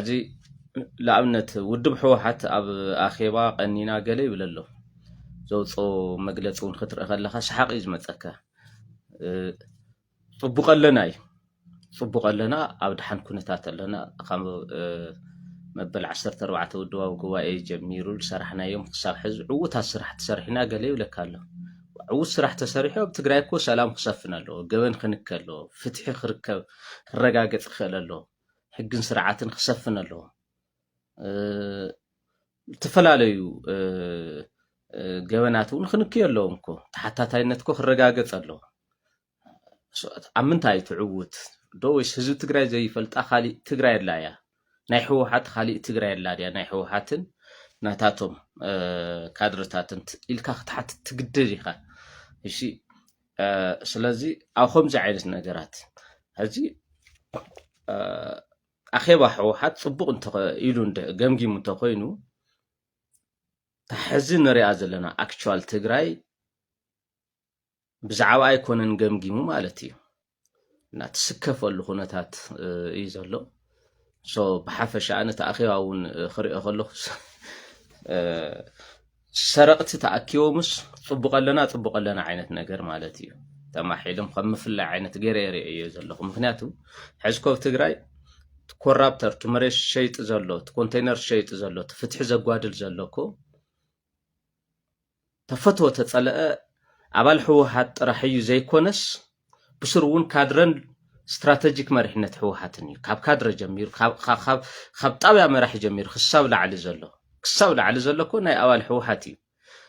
حزي لأبنت ودب حوحت أب أخيبا قنينا قلي بلله زوجو مجلسون خطر أخلها شحق إزمتك صبق لنا صبق لنا أبد حن كنتات لنا خم مبل 14 ودوا وقواي جميرو سرحنا يوم صباح عوت هالسرح تسرحنا قلي ولا كله عوت سرح تسرحه بتقرايكو سلام خصفنا له جبن خنكله فتح خركب الرجاجة خلله حق سرعات خصفنا له تفلاليو جبناتون خنكي اللهمكو حتى تاينتكو الرجاجة له عمنتاي تعوت دوش هزو تقراي زي فلت أخالي تقراي لايا نايحو حات خالي تقراي لايا نايحو حاتن ناتاتهم كادرتاتن إلكا تحت تقدريها إشي سلازي أو خمسة عينة نجارات هذي أخيبا حوحات صبغ انت إيلون ده جمجي متقينو تحزن رياض لنا أكتوال تقراي بزعوا أيكونن جمجي مو مالتي ناتسكف ولا خناتات إيزالو سو بحفش أنا تأخيوا أون خريق أخلو سرقت تأكيومس طبق لنا عينة نجار مالتي تما حيلم خم في عينة جريري يزلخ مخناتو حزكو تجراي كورابتر تمرش شيء تزلو كونتينر شيء تزلو تفتح زقوادل زلوكو تفتوى تتصلق عبال حوحات رحيو زي كونس بسرون كادرن استراتيجيك مرحنة حوحاتني كاب كادر جمير خاب طابع مرح جمير خصاب لعلي زلو كساو لعلي زلكو ناي أول حوحاتي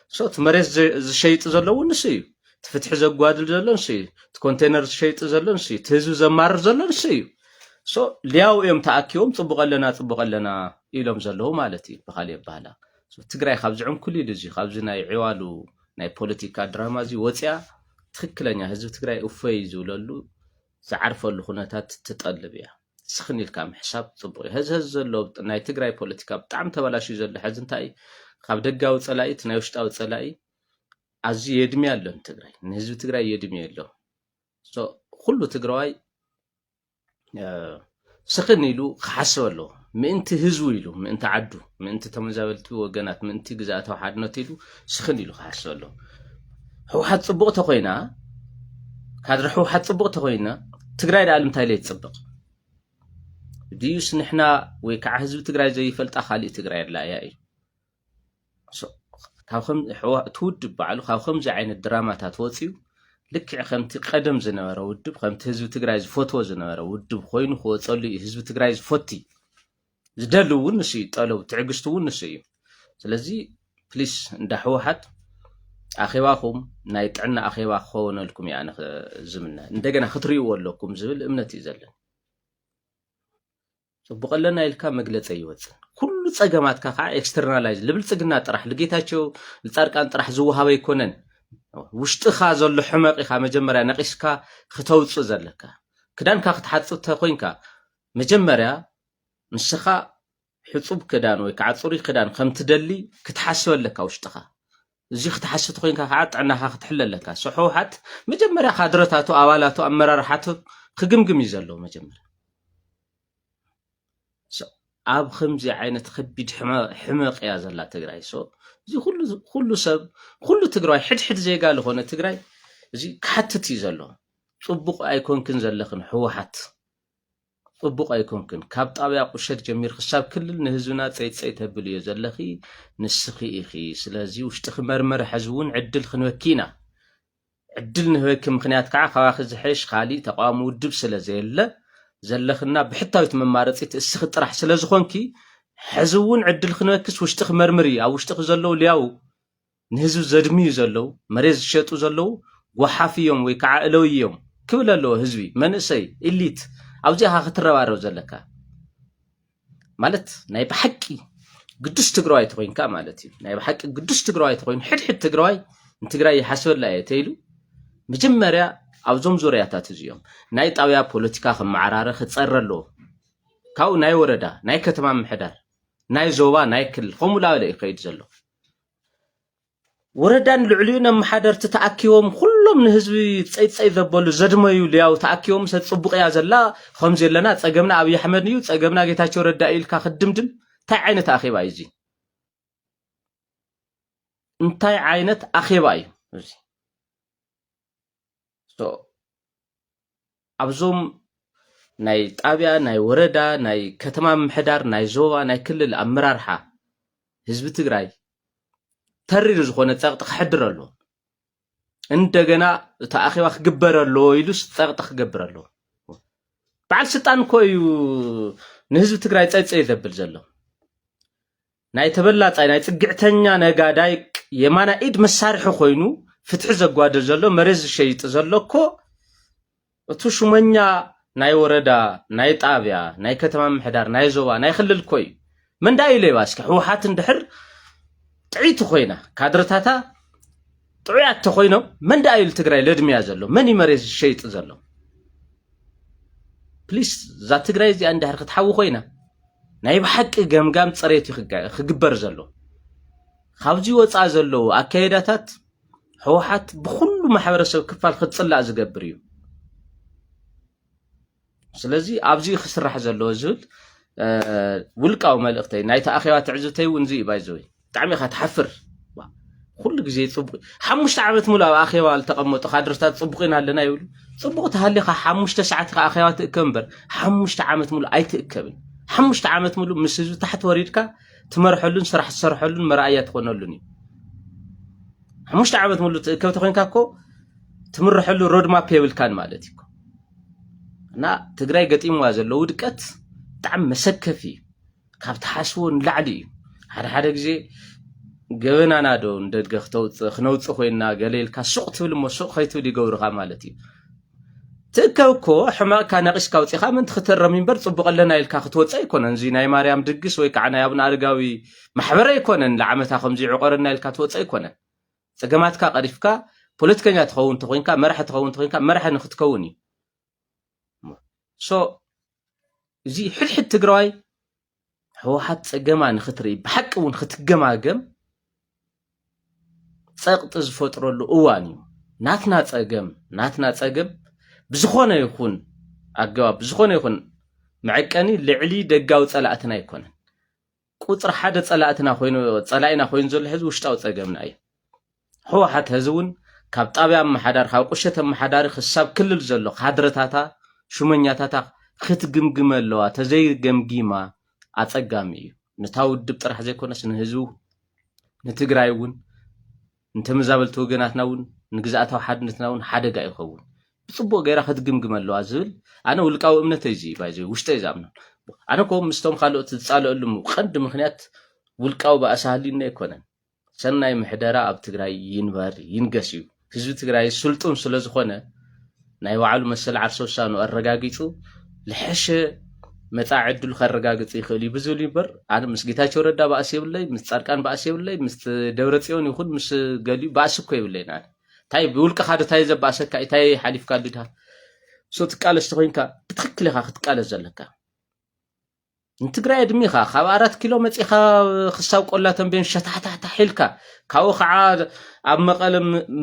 صوت مريز شيء تزلو نسي تفتح زقوادل زلو نسي كونتينر شيء تزلو نسي تهزو زمار زلو نسي سو لياو يوم تأكيوم طبق لنا إلهم زلو مالتي بخالي بحالا سو تقراي خابزعون كل لزي خابزي ناي عوالو ناي بوليتيكا درامازي وطيا تخكلنيا هزو تقراي أفايزو للو زعرفو اللخوناتات تتقلبيا سخني الكام حساب طبقي هز زلو ناي تقراي بوليتيكا بطعم تبلاشي زلو حزنتاي خاب دقاو صلاقي تناي وشتاو صلاقي عزي يدمي اللون تقراي نهزو تقراي يدمي اللون سو كله تقراي سخني له خحسوا له من هزوي له من عدو من تمزابلتو وجنات من جزاتو حدنتي له سخني له خحسوا له هو حد صبغ تخوينا هذا هو حد صبغ تخوينا تقراي العالم تايلي تصبغ ديوس نحنا ويكع هزو تقراي زي فلت أخالي تقراي لا ياي خاوخم تود بعلو خاوخم زي عين الدراما تاتوتيو لك خمتي قدم زنوره ودب خمتي هزو تقراي فوتو زنوره ودب خوينو خو تصلي هزو تقراي فوتي زدلو ونسي طلو تعقستو ونسي ስለዚህ ፕሊስ እንዳحوحات አኺባኹም ናይ ጥዕና አኺባ ኾነልኩም ያነ ዝምና እንደገና ክትሪኡ ወለኩም ዝብል እምነት ይዘለን ጽብቀለና ይልካ መግለጽ ይወጽ ኩሉ ጸገማትካ ካ ኤክስተርናላይዝ ልብልጽግና ጥራሕ ለጌታቸው ለጻርቃን ጥራሕ ዝውሃበ ይኮነን ውሽጥኻ ዘሎ ሕመቂኻ መጀመርያ ነቂስካ ከተውጽ ዘለካ ክዳንካ ክትሓጽብ ተኮይንካ መጀመርያ ንስኻ ሕጹብ ክዳን ወይ ከዓጽሪ ክዳን ከምትደሊ ክትሓስበለካ ውሽጥኻ እዚ ክትሓስብ ተኮይንካ ከዓ ጥዕናኻ ክትሕለለካ ሰሑሓት መጀመርያ ካድረታቱ አባላቱ አመራርሓቱ ክግምግም ይዘሎ መጀመርያ ኣብ ከምዚ ዓይነት ከቢድ ሕመቅያ ዘላ ትግራይ እዚ ኩሉ ሰብ ኩሉ ትግራይ ሕድሕድ ዜጋ ለኾነ ትግራይ እዚ ካትት ይዘሎ ጽቡቕ ኣይኮንክን ዘለኽን ሕወሓት ጽቡቕ ኣይኮንክን ካብ ጣብያ ቁሸት ጀሚር ክሳብ ክልል ንህዝብና ፀይፀይ ተብል እዩ ዘለኺ ንስኺ ኢኺ ስለዚ ውሽጢ መርመር ሕዝቡን ዕድል ክንወኪና ዕድል ንህወክ ምክንያት ከዓ ካባኺ ዝሕሽ ካሊ ተቋም ውድብ ስለዘየለ ዘለኽና ብሕታዊት መማረፂት እስኺ ጥራሕ ስለዝኾንኪ ሕዝቡን ዕድል ክንወክስ ውሽጢ መርምሪ ኣብ ውሽጢ ዘለው ሊያው ንህዝብ ዘድምዩ ዘለው መሬት ዝሸጡ ዘለው ጎሓፍዮም ወይ ከዓ እለውዮም ክብል ኣለዎ ህዝቢ መንእሰይ ኢሊት ኣብዚኻ ክትረባረብ ዘለካ ማለት ናይ ብሓቂ ቅዱስ ትግራዋይ ተኮይንካ ማለት እዩ ናይ ብሓቂ ቅዱስ ትግራዋይ ተኮይን ሕድሕድ ትግራዋይ ንትግራይ ይሓስበላ እየተይሉ መጀመርያ ኣብዞም ዙርያታት እዚኦም ናይ ጣብያ ፖለቲካ ከመዓራረ ክጸረሎ ካው ናይ ወረዳ ናይ ከተማ ምሕዳር ናይ ዞባ ናይ ክልል ከምኡላለ ይከይድ ዘሎ ወረዳን ልዕልዩን መሓደርቲ ተኣኪቦም ኩሎም ኩሎም ንህዝቢ ፀይፀይ ዘበሉ ዘድመዩ ሊያው ተኣኪቦም ሰጽቡቕ እያ ዘላ ከም ዘለና ፀገምና ኣብይ ኣሕመድ እዩ ፀገምና ጌታቸው ረዳ ኢልካ ክድምድም እንታይ ዓይነት ኣኼባ እዩ እዚ እንታይ ዓይነት ኣኼባ እዩ እዚ ኣብዞም ናይ ጣብያ ናይ ወረዳ ናይ ከተማ ምሕዳር ናይ ዞባ ናይ ክልል ኣመራርሓ ህዝቢ ትግራይ ተሪር ዝኾነ ፀቕጢ ክሕድር ኣሎ እንደገና ተኣኺባ ክግበር ኣሎ ኢሉስ ፀቕጢ ክገብር ኣሎ በዓል ስልጣን እኮ እዩ ንህዝቢ ትግራይ ፀይፀይ ዘብል ዘሎ ናይ ተበላፃይ ናይ ፅግዕተኛ ነጋዳይ የማና ኢድ መሳርሒ ኮይኑ ፍትሒ ዘጓድል ዘሎ መሬት ዝሸይጥ ዘሎ እኮ እቱ ሹመኛ ናይ ወረዳ ናይ ጣብያ ናይ ከተማ ምሕዳር ናይ ዞባ ናይ ክልል እኮ እዩ መንዳ ኢለ ይባስከ ህወሓት እንድሕር ጥዒት ኮይና ካድረታታ ጥዑያት ተኮይኖም መንዳ ኢሉ ትግራይ ለድምያ ዘሎ መን መሬት ዝሸይጥ ዘሎ ፕሊስ ዛ ትግራይ እዚ እንድሕር ክትሓዊ ኮይና ናይ ብሓቂ ገምጋም ፅሬት ክግበር ዘሎ ካብዚ ወፃ ዘለዎ ኣካይዳታት ህወሓት ብኩሉ ማሕበረሰብ ክፋል ክፅላእ ዝገብር እዩ ስለዚ ኣብዚ ክስራሕ ዘሎ ዝብል ውልቃዊ መልእክተይ ናይ ተኣኺባ ትዕዝብተይ እውን እዚ ባይዘይ ብጣዕሚ ኢኻ ትሓፍር ኩሉ ግዜ ፅቡቅ 5 ዓመት ሙሉ ኣብ ኣኼባ ዝተቐመጡ ካድረታት ፅቡቂና ኣለና ይብሉ ፅቡቅ ተሃሊኻ 5 ሰዓት ኢኻ ኣኼባ ትእከብ እምበር 5 ዓመት ሙሉ ኣይትእከብን 5 ዓመት ሙሉ ምስ ህዝቢ ታሕቲ ወሪድካ ትመርሐሉን ስራሕ ትሰርሐሉን መርኣያ ትኾነሉን እዩ 5 ዓመት ሙሉ ትእከብ ተኮይንካ እኮ ትምርሐሉ ሮድማፕ የብልካን ማለት እዩ እና ትግራይ ገጢምዋ ዘሎ ውድቀት ብጣዕሚ መሰከፊ ካብ ተሓስቦ ንላዕሊ እዩ ሓደ ግዜ ገበናና ዶ እንደድገ ክነውፅእ ኮይና ገሌልካ ሱቕ ትብል እሞ ሱቕ ከይትብል ይገብሩኻ ማለት እዩ ትእከብ እኮ ሕማቕካ ነቒስካ ውፅኢኻ ምንቲ ክትረም እምበር ፅቡቕ ኣለና ኢልካ ክትወፅእ ኣይኮነን እዚ ናይ ማርያም ድግስ ወይ ከዓ ናይ ኣቡነ ኣረጋዊ ማሕበረ ኣይኮነን ንዓመታ ከምዚ ዕቆረና ኢልካ ትወፅእ ኣይኮነን ፀገማትካ ቀሪፍካ ፖለቲከኛ ትኸውን ተኮይንካ መራሒ ትኸውን ተኮይንካ መራሒ ንክትከውን እዩ እዚ ሕድሕድ ትግራዋይ ህወሓት ፀገማ ንክትርኢ ብሓቂ እውን ክትገማገም ፀቕጢ ዝፈጥረሉ እዋን እዩ ናትና ፀገም ብዝኾነ ይኹን ኣገባብ ብዝኾነ ይኹን መዐቀኒ ልዕሊ ደጋዊ ፀላእትና ኣይኮነን ቁፅሪ ሓደ ፀላኢና ኮይኑ ዘሎ ሕዚ ውሽጣዊ ፀገምና እዩ ህወሓት ህዚ እውን ካብ ጣብያ ኣመሓዳር ካብ ቁሸት ኣመሓዳሪ ክሳብ ክልል ዘሎ ካድረታታ ሹመኛታታ ክትግምግመ ኣለዋ ተዘይገምጊማ ኣፀጋሚ እዩ ነታ ውድብ ጥራሕ ዘይኮነስ ንህዝቡ ንትግራይ እውን እንተመዛበልቲ ወገናትና እውን ንግዛእታዊ ሓድነትና እውን ሓደጋ ይኸውን ብፅቡቅ ገይራ ክትግምግመ ኣለዋ ዝብል ኣነ ውልቃዊ እምነተይ እዚ ባይዘ ውሽጠይ ዝኣምኖ ኣነ ኮ ምስቶም ካልኦት ዝፃልአሉ ቀንዲ ምክንያት ውልቃዊ ባእሳሃሊና ኣይኮነን ሰናይ ምሕደራ ኣብ ትግራይ ይንበር ይንገስ እዩ ህዝቢ ትግራይ ስልጡን ስለዝኾነ ናይ ባዕሉ መሰል ዓርሰ ውሳኑ ኣረጋጊፁ ልሕሸ መጻዕ ዕድሉ ከረጋግፅ ይኽእል እዩ ብዝብል ይበር ኣነ ምስ ጌታቸው ረዳ ባእሲ የብለይ ምስ ጻድቃን ባእሲ የብለይ ምስ ደብረጽዮን ይኹን ምስ ገሊኡ ባእሲ እኮ የብለይና እንታይ ብውልቅኻ እንታይ ዘባእሰካ እንታይ ሓሊፍካ ልድሃ ትቃለስ ተኮይንካ ብትክክል ኢኻ ክትቃለስ ዘለካ ንትግራይ እድሜኻ ካብ 4 ኪሎ መፂኻ ክሳብ ቆላ ተንቤን ሸታታታ ሒልካ ካብኡ ከዓ ኣብ መቐለ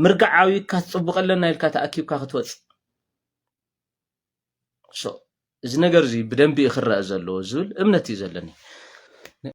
ምርጋዓዊ ክትፅቡቕ ኣለና ኢልካ ተኣኪብካ ክትወፅእ እዚ ነገር እዚ ብደንቢ ይኽረአ ዘለዎ ዝብል እምነት እዩ ዘለኒ